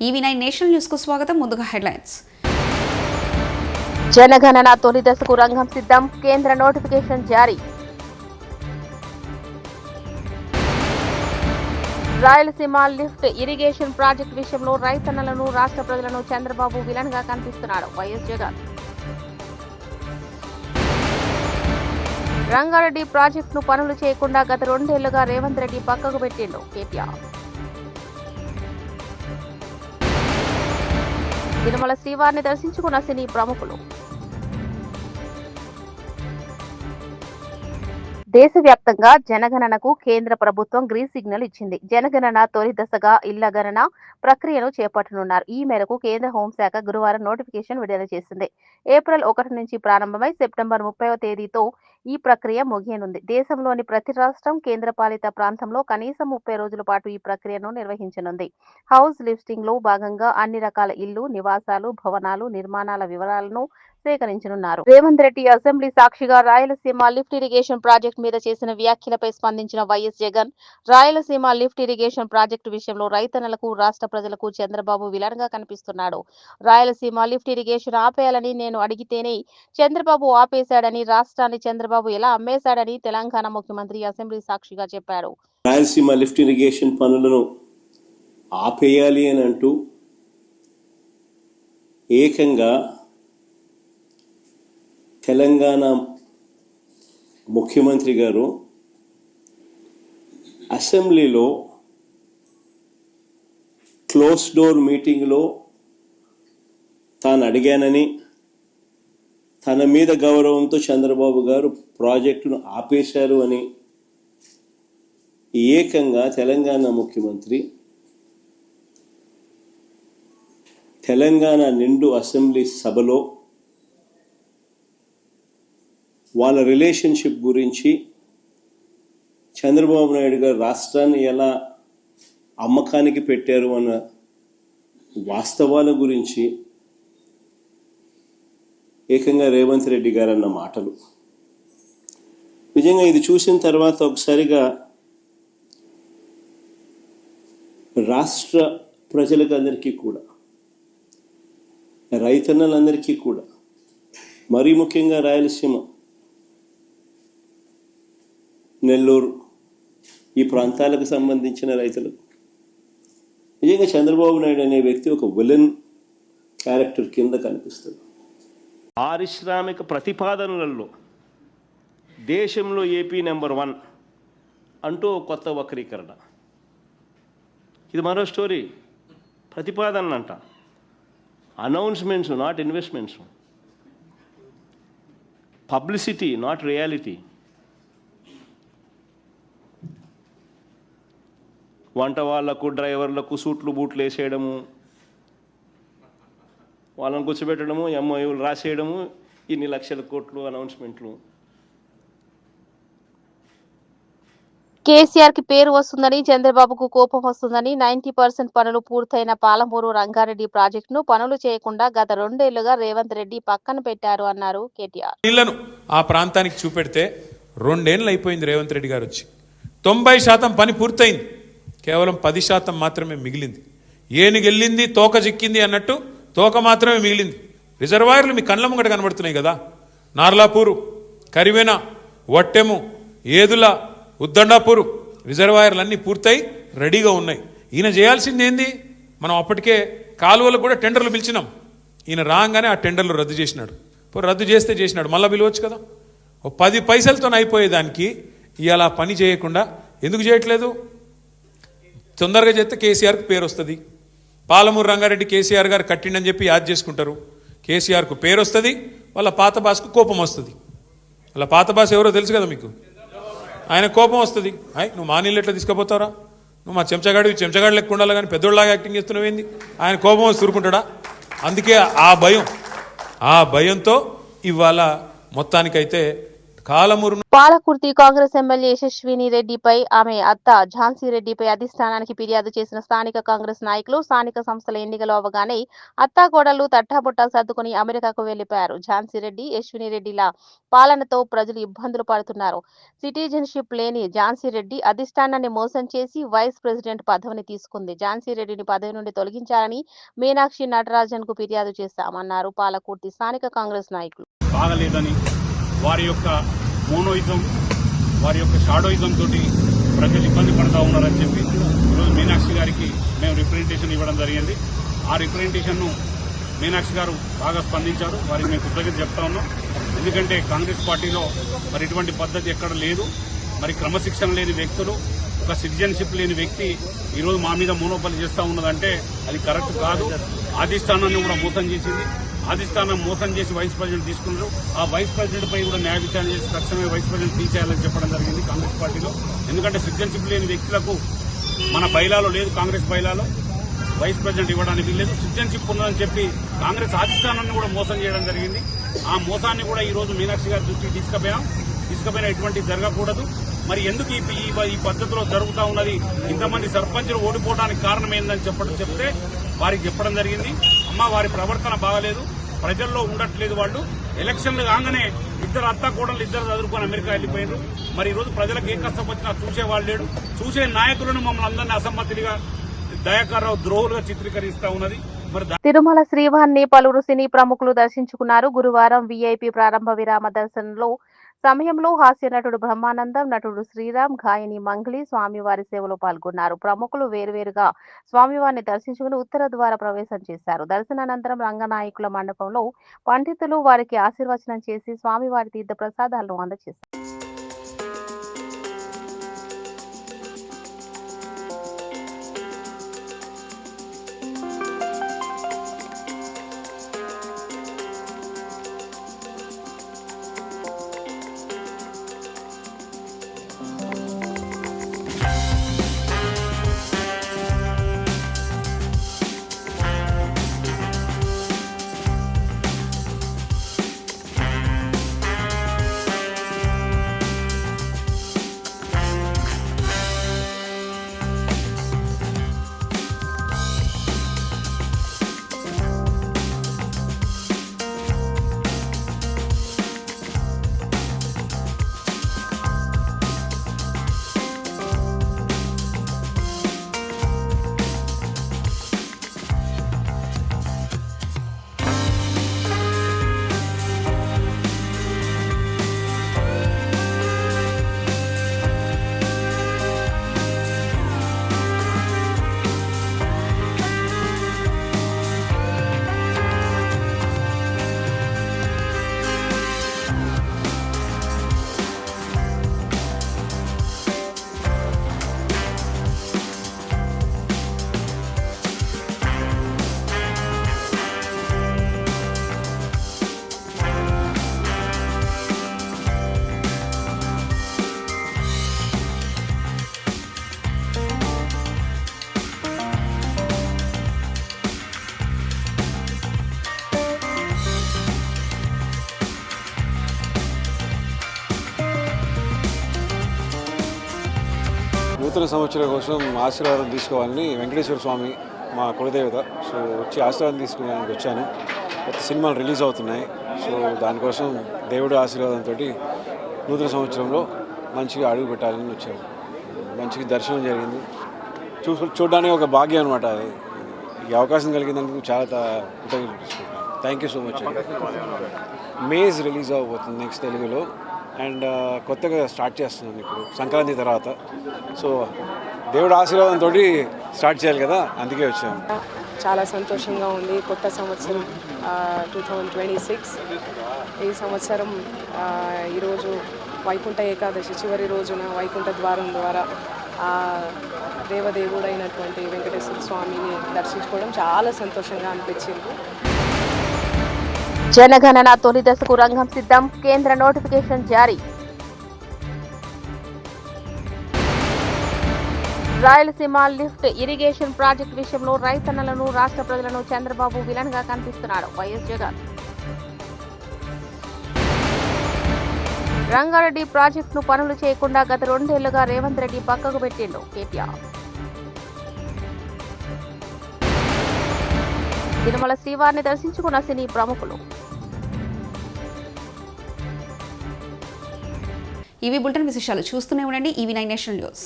EV9 national news కు స్వాగతం. ముందుగా హెడ్లైన్స్. జనగణన తొలి దశకు రంగం సిద్ధం. కేంద్ర నోటిఫికేషన్ జారీ. రాయలసీమ లిఫ్ట్ ఇరిగేషన్ ప్రాజెక్టు విషయంలో రైతన్నలను రాష్ట్ర ప్రజలను చంద్రబాబు విలన్ గా కనిపిస్తున్నాడు వైఎస్ జగన్. రంగారెడ్డి ప్రాజెక్టును పనులు చేయకుండా గత 2 ఏళ్లుగా రేవంత్ రెడ్డి పక్కకు పెట్టిండు కేటీఆర్. తిరుమల శ్రీవారిని దర్శించుకున్న సినీ ప్రముఖులు. దేశవ్యాప్తంగా జనగణనకు కేంద్ర ప్రభుత్వం గ్రీన్ సిగ్నల్ ఇచ్చింది. జనగణన తొలి దశగా ఇళ్ల గణన ప్రక్రియను చేపట్టనున్నారు. ఈ మేరకు కేంద్ర హోంశాఖ గురువారం నోటిఫికేషన్ విడుదల చేసింది. ఏప్రిల్ 1 నుంచి ప్రారంభమై సెప్టెంబర్ 30వ తేదీతో ఈ ప్రక్రియ ముగియనుంది. దేశంలోని ప్రతి రాష్ట్రం, కేంద్రపాలిత ప్రాంతంలో కనీసం 30 రోజుల పాటు ఈ ప్రక్రియను నిర్వహించనుంది. హౌస్ లిస్టింగ్ లో భాగంగా అన్ని రకాల ఇళ్లు, నివాసాలు, భవనాలు, నిర్మాణాల వివరాలను సేకరించనున్నారు. రేవంత్ రెడ్డి అసెంబ్లీ సాక్షిగా రాయలసీమ లిఫ్ట్ ఇరిగేషన్ ప్రాజెక్టు మీద చేసిన వ్యాఖ్యలపై స్పందించిన YS Jagan, Rayalaseema lift irrigation project విషయంలో రైతన్నలకు, రాష్ట్ర ప్రజలకు చంద్రబాబు విలన్ గా కనిపిస్తున్నాడు. రాయలసీమ లిఫ్ట్ ఇరిగేషన్ ఆపేయాలని నేను అడిగితేనే చంద్రబాబు ఆపేశాడని, రాష్ట్రాన్ని చంద్రబాబు ఎలా అమ్మేశాడని తెలంగాణ ముఖ్యమంత్రి అసెంబ్లీ సాక్షిగా చెప్పారు. రాయలసీమ లిఫ్ట్ ఇరిగేషన్ పనులను ఆపేయాలి అని అంటూ ఏకంగా తెలంగాణ ముఖ్యమంత్రి గారు అసెంబ్లీలో క్లోజ్ డోర్ మీటింగ్లో తాను అడిగానని, తన మీద గౌరవంతో చంద్రబాబు గారు ప్రాజెక్టును ఆపేశారు అని ఏకంగా తెలంగాణ ముఖ్యమంత్రి తెలంగాణ నిండు అసెంబ్లీ సభలో వాళ్ళ రిలేషన్షిప్ గురించి, చంద్రబాబు నాయుడు గారు రాష్ట్రాన్ని ఎలా అమ్మకానికి పెట్టారు అన్న వాస్తవాల గురించి ఏకంగా రేవంత్ రెడ్డి గారు అన్న మాటలు నిజంగా ఇది చూసిన తర్వాత ఒకసారిగా రాష్ట్ర ప్రజలకు అందరికీ కూడా, రైతన్నలందరికీ కూడా, మరీ ముఖ్యంగా రాయలసీమ, నెల్లూరు ఈ ప్రాంతాలకు సంబంధించిన రైతులకు నిజంగా చంద్రబాబు నాయుడు అనే వ్యక్తి ఒక విలన్ క్యారెక్టర్ కింద కనిపిస్తుంది. పారిశ్రామిక ప్రతిపాదనలలో దేశంలో ఏపీ నెంబర్ 1 అంటూ కొత్త వక్రీకరణ. ఇది మరో స్టోరీ. ప్రతిపాదనలు అంట, announcements not investments, publicity not reality. వంట వాళ్లకు, డ్రైవర్లకు సూట్లు బూట్లు వేసేయడము, వాళ్ళని కూర్చోబెట్టడము, ఎంఓయూలు రాసేయడము, ఇన్ని లక్షల కోట్లు అనౌన్స్మెంట్లు. కేసీఆర్ కి పేరు వస్తుందని, చంద్రబాబుకు కోపం వస్తుందని 90% పనులు పూర్తయిన పాలమూరు రంగారెడ్డి ప్రాజెక్టును పనులు చేయకుండా గత 2 ఏళ్లుగా రేవంత్ రెడ్డి పక్కన పెట్టారు అన్నారు కేటీఆర్. నీళ్లను ఆ ప్రాంతానికి చూపెడితే 2 ఏళ్ళు అయిపోయింది రేవంత్ రెడ్డి గారు వచ్చి. 90% పని పూర్తయింది, కేవలం 10% మాత్రమే మిగిలింది. ఏనుగెళ్ళింది తోక చిక్కింది అన్నట్టు తోక మాత్రమే మిగిలింది. రిజర్వాయర్లు మీ కళ్ళ ముంగట కనబడుతున్నాయి కదా. నార్లాపూరు, కరివెన, వట్టెము, ఏదుల, ఉద్దండాపూరు రిజర్వాయర్లన్నీ పూర్తయి రెడీగా ఉన్నాయి. ఈయన చేయాల్సింది ఏంది? మనం అప్పటికే కాలువలకు కూడా టెండర్లు పిలిచినాం. ఈయన రాగానే ఆ టెండర్లు రద్దు చేసినాడు. రద్దు చేస్తే చేసినాడు, మళ్ళీ పిలవచ్చు కదా. 10 పైసలతో అయిపోయేదానికి ఇవాళ పని చేయకుండా ఎందుకు చేయట్లేదు? తొందరగా చేస్తే కేసీఆర్కి పేరు వస్తుంది. పాలమూరు రంగారెడ్డి కేసీఆర్ గారు కట్టిండని చెప్పి యాద్ చేసుకుంటారు. కేసీఆర్కు పేరు వస్తుంది, వాళ్ళ పాత బాస్కు కోపం వస్తుంది. వాళ్ళ పాత బాస్ ఎవరో తెలుసు కదా మీకు. ఆయన కోపం వస్తుంది. నువ్వు మా నీళ్ళు ఎట్లా తీసుకుపోతారా, నువ్వు మా చెంచగాడు లెక్క ఉండాలి కానీ పెద్దోళ్ళలాగా యాక్టింగ్ చేస్తున్నావేంది, ఆయన కోపం వచ్చి తురుకుంటాడా. అందుకే ఆ భయంతో ఇవాళ మొత్తానికైతే కాలమూరు పాలకుర్తి కాంగ్రెస్ ఎమ్మెల్యే యశస్విని రెడ్డిపై ఆమె అత్త ఝాన్సీ రెడ్డిపై అధిష్టానానికి ఫిర్యాదు చేసిన స్థానిక కాంగ్రెస్ నాయకులు స్థానిక సంస్థల ఎన్నికలు అవగానే అత్తాకోడళ్లు తట్టాబుట్టా సర్దుకుని అమెరికాకు వెళ్లిపోయారు. ఝాన్సీ రెడ్డి, యశ్విని రెడ్డిల పాలనతో ప్రజలు ఇబ్బందులు పడుతున్నారు. సిటిజన్షిప్ లేని ఝాన్సీ రెడ్డి అధిష్టానాన్ని మోసం చేసి వైస్ ప్రెసిడెంట్ పదవిని తీసుకుంది. ఝాన్సీ రెడ్డిని పదవి నుండి తొలగించాలని మీనాక్షి నటరాజన్ కు ఫిర్యాదు చేశామన్నారు పాలకుర్తి స్థానిక కాంగ్రెస్ నాయకులు. బాగలేదని వారి యొక్క మోనోయిజం, వారి యొక్క షాడోయిజం తోటి ప్రజలు ఇబ్బంది పడుతూ ఉన్నారని చెప్పి ఈరోజు మీనాక్షి గారికి మేము రిప్రజెంటేషన్ ఇవ్వడం జరిగింది. ఆ రిప్రజెంటేషన్ను మీనాక్షి గారు బాగా స్పందించారు. వారికి మేము కృతజ్ఞత చెప్తా ఉన్నాం. ఎందుకంటే కాంగ్రెస్ పార్టీలో మరి ఇటువంటి పద్ధతి ఎక్కడ లేదు. మరి క్రమశిక్షణ లేని వ్యక్తులు, ఒక సిటిజన్షిప్ లేని వ్యక్తి ఈరోజు మా మీద మోనోపలి చేస్తూ ఉన్నదంటే అది కరెక్ట్ కాదు. అధిష్టానాన్ని కూడా మోసం చేసింది. అధిష్టానం మోసం చేసి వైస్ ప్రెసిడెంట్ తీసుకున్నారు. ఆ వైస్ ప్రెసిడెంట్ పై కూడా న్యాయ విచారణ చేసి తక్షణమే వైస్ ప్రెసిడెంట్ తీసేయాలని చెప్పడం జరిగింది కాంగ్రెస్ పార్టీలో. ఎందుకంటే సిటిజన్షిప్ లేని వ్యక్తులకు మన బైలాలో లేదు, కాంగ్రెస్ బైలాలో వైస్ ప్రెసిడెంట్ ఇవ్వడానికి లేదు. సిటిజన్షిప్ ఉన్నదని చెప్పి కాంగ్రెస్ అధిష్టానాన్ని కూడా మోసం చేయడం జరిగింది. ఆ మోసాన్ని కూడా ఈరోజు మీనాక్షి గారి దృష్టికి తీసుకుపోయినా ఎటువంటి జరగకూడదు. మరి ఎందుకు ఈ పద్ధతిలో జరుగుతూ ఉన్నది, ఇంతమంది సర్పంచులు ఓడిపోవడానికి కారణం ఏందని చెప్తే వారికి చెప్పడం జరిగింది. అమ్మ, వారి ప్రవర్తన బాగలేదు, ప్రజల్లో ఉండట్లేదు. వాళ్ళు ఎలక్షన్లు కాగానే ఇద్దరు అత్తాకోడళ్ళు ఇద్దరు చదువుకొని అమెరికా వెళ్ళిపోయారు. మరి ఈరోజు ప్రజలకు ఏ కష్టం వచ్చినా చూసేవాళ్ళు లేడు. చూసే నాయకులను మమ్మల్ని అందరినీ అసమ్మతిగా, దయాకర్రావు ద్రోహులుగా చిత్రీకరిస్తూ ఉన్నది. తిరుమల శ్రీవారిని పలువురు సినీ ప్రముఖులు దర్శించుకున్నారు. గురువారం వీఐపీ ప్రారంభ విరామ దర్శనంలో సమయంలో హాస్య నటుడు బ్రహ్మానందం, నటుడు శ్రీరామ్, గాయని మంగ్లీ స్వామివారి సేవలో పాల్గొన్నారు. ప్రముఖులు వేరువేరుగా స్వామివారిని దర్శించుకుని ఉత్తర ద్వార ప్రవేశం చేశారు. దర్శనానంతరం రంగనాయకుల మండపంలో పండితులు వారికి ఆశీర్వచనం చేసి స్వామివారి తీర్థ ప్రసాదాలను అందజేశారు. నూతన సంవత్సరం కోసం ఆశీర్వాదం తీసుకోవాలని వెంకటేశ్వర స్వామి మా కులదేవత, సో వచ్చి ఆశీర్వాదం తీసుకునేందుకు వచ్చాను. కొత్త సినిమాలు రిలీజ్ అవుతున్నాయి, సో దానికోసం దేవుడి ఆశీర్వాదంతో నూతన సంవత్సరంలో మంచిగా అడుగు పెట్టాలని వచ్చాము. మంచిగా దర్శనం జరిగింది. చూడడానికి ఒక భాగ్యం అనమాట. ఈ అవకాశం కలిగినందుకు చాలా కృతజ్ఞతలు. Thank you so much. Maze release అవబోతుంది నెక్స్ట్ తెలుగులో, అండ్ కొత్తగా స్టార్ట్ చేస్తున్నాను ఇప్పుడు సంక్రాంతి తర్వాత. సో దేవుడు ఆశీర్వాదంతో స్టార్ట్ చేయాలి కదా, అందుకే వచ్చాను. చాలా సంతోషంగా ఉంది. కొత్త సంవత్సరం 2026. ఈ సంవత్సరం ఈరోజు వైకుంఠ ఏకాదశి చివరి రోజున వైకుంఠ ద్వారం ద్వారా దేవదేవుడైనటువంటి వెంకటేశ్వర స్వామిని దర్శించుకోవడం చాలా సంతోషంగా అనిపించింది. జనగణన తొలి దశకు రంగం సిద్ధం, కేంద్ర నోటిఫికేషన్ జారీ. రాయలసీమ లిఫ్ట్ ఇరిగేషన్ ప్రాజెక్టు విషయంలో రైతన్నలను, రాష్ట్ర ప్రజలను చంద్రబాబు విలన్ గా కనిపిస్తున్నాడు వైఎస్ జగన్. రంగారెడ్డి ప్రాజెక్టును పనులు చేయకుండా గత 2 ఏళ్లుగా రేవంత్ రెడ్డి పక్కకు పెట్టిండు కేటీఆర్. తిరుమల శ్రీవారిని దర్శించుకున్న సినీ ప్రముఖులు. ఇవి బులెటిన్ విశేషాలు. చూస్తూనే ఉండండి EV9 నేషనల్ న్యూస్.